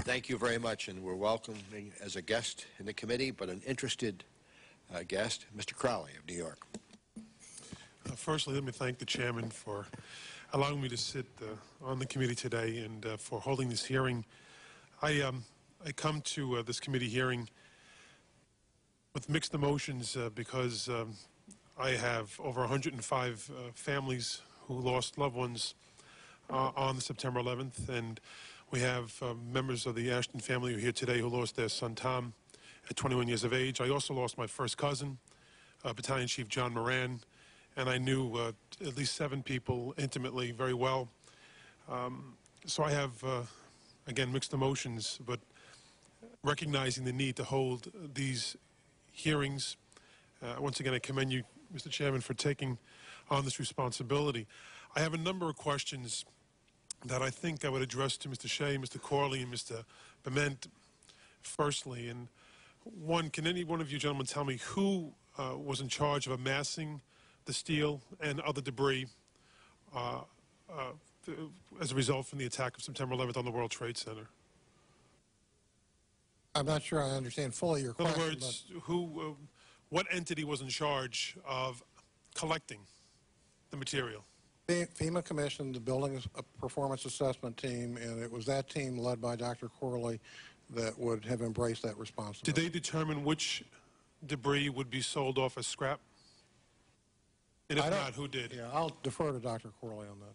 Thank you very much, and we're welcoming as a guest in the committee, but an interested guest, Mr. Crowley of New York. Firstly, let me thank the chairman for allowing me to sit on the committee today and for holding this hearing. I come to this committee hearing with mixed emotions because I have over 105 families who lost loved ones on September 11th, and we have members of the Ashton family who are here today who lost their son Tom at 21 years of age. I also lost my first cousin, Battalion Chief John Moran, and I knew at least 7 people intimately very well. So I have, again, mixed emotions, but recognizing the need to hold these hearings. Once again, I commend you, Mr. Chairman, for taking on this responsibility. I have a number of questions that I think I would address to Mr. Shea, Mr. Corley, and Mr. Bement firstly. And one, can any one of you gentlemen tell me who was in charge of amassing the steel and other debris as a result from the attack of September 11th on the World Trade Center? I'm not sure I understand fully your question. In other words, what entity was in charge of collecting the material? FEMA commissioned the Building Performance Assessment Team, and it was that team led by Dr. Corley that would have embraced that responsibility. Did they determine which debris would be sold off as scrap? And if not, who did? Yeah, I'll defer to Dr. Corley on that.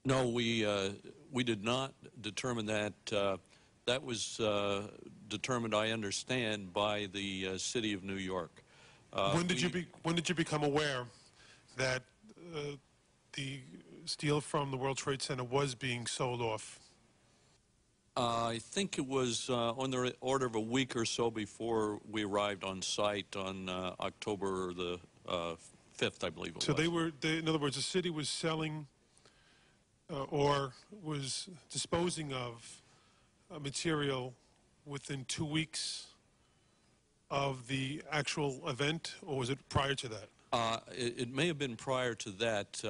No, we did not determine that. That was determined, I understand, by the City of New York. When did you become aware that the steel from the World Trade Center was being sold off? I think it was on the order of a week or so before we arrived on site on October the 5th, I believe it was. So in other words, the city was selling or was disposing of material within 2 weeks of the actual event, or was it prior to that? It may have been prior to that.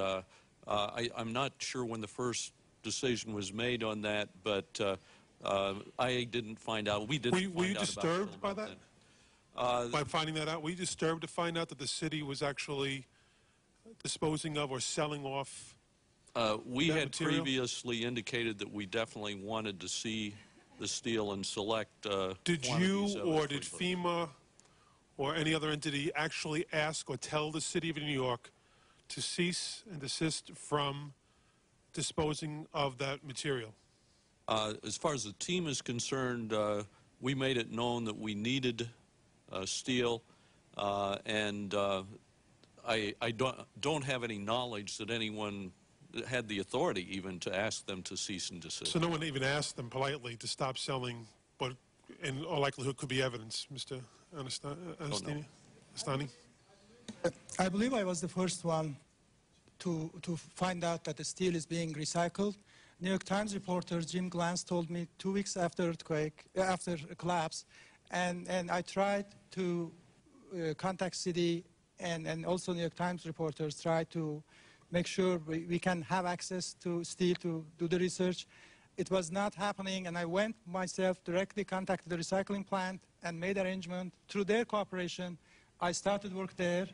I'm not sure when the first decision was made on that, but I didn't find out. We didn't. Were you disturbed by that? By finding that out? Were you disturbed to find out that the city was actually disposing of or selling off we had material? Previously indicated that we definitely wanted to see the steel and select Did you or did FEMA or any other entity actually ask or tell the City of New York to cease and desist from disposing of that material? As far as the team is concerned, we made it known that we needed steel, and I don't have any knowledge that anyone had the authority even to ask them to cease and desist. So no one even asked them politely to stop selling what in all likelihood could be evidence, Mr. Anastani? I believe I was the first one to find out that the steel is being recycled. New York Times reporter Jim Glantz told me 2 weeks after earthquake, after a collapse, and I tried to contact city, and also New York Times reporters tried to make sure we can have access to steel to do the research. It was not happening, and I went myself, directly contacted the recycling plant and made arrangement. Through their cooperation, I started work there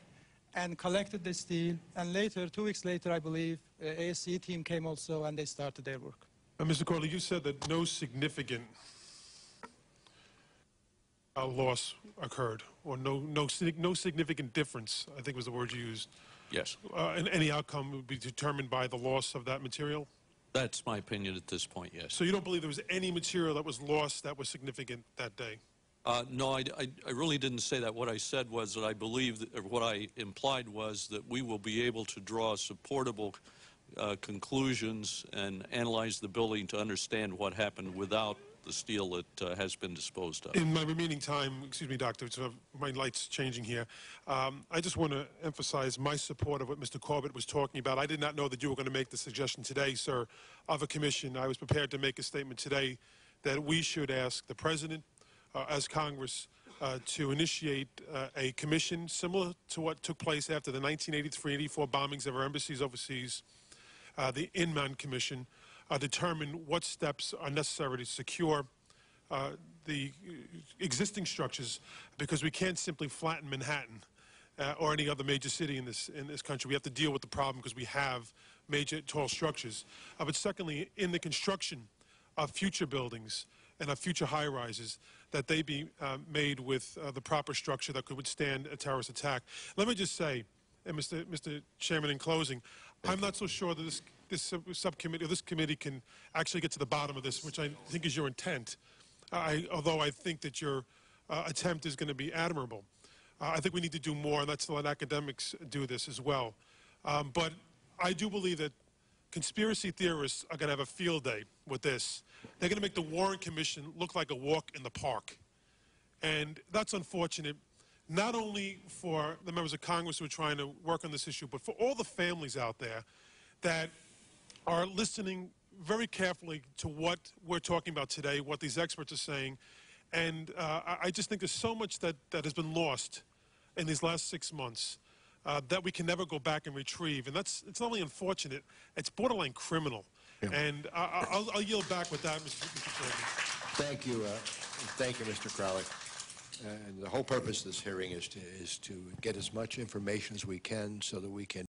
and collected the steel, and later, 2 weeks later, I believe, ASC team came also, and they started their work. Mr. Corley, you said that no significant loss occurred, or no significant difference, I think was the word you used. Yes. And any outcome would be determined by the loss of that material? That's my opinion at this point, yes. So you don't believe there was any material that was lost that was significant that day? No, I really didn't say that. What I said was that I believe, or what I implied was that we will be able to draw supportable conclusions and analyze the building to understand what happened without the steel that has been disposed of. In my remaining time, excuse me, Doctor, so my light's changing here. I just want to emphasize my support of what Mr. Corbett was talking about. I did not know that you were going to make the suggestion today, sir, of a commission. I was prepared to make a statement today that we should ask the President, as Congress, to initiate a commission similar to what took place after the 1983-84 bombings of our embassies overseas, the Inman Commission determine what steps are necessary to secure the existing structures, because we can't simply flatten Manhattan or any other major city in this country. We have to deal with the problem because we have major tall structures. But secondly, in the construction of future buildings and of future high-rises, that they be made with the proper structure that could withstand a terrorist attack. Let me just say, and Mr. Chairman, in closing, I'm not so sure that this subcommittee or this committee can actually get to the bottom of this, which I think is your intent. Although I think that your attempt is going to be admirable. I think we need to do more, and that's to let academics do this as well. But I do believe that conspiracy theorists are going to have a field day with this. They're going to make the Warren Commission look like a walk in the park. And that's unfortunate, not only for the members of Congress who are trying to work on this issue, but for all the families out there that are listening very carefully to what we're talking about today, what these experts are saying. And I just think there's so much that has been lost in these last 6 months that we can never go back and retrieve. And it's not only unfortunate, it's borderline criminal. Yeah. And I'll yield back with that, Mr. Chairman. Thank you. Thank you, Mr. Crowley. And the whole purpose of this hearing is to get as much information as we can so that we can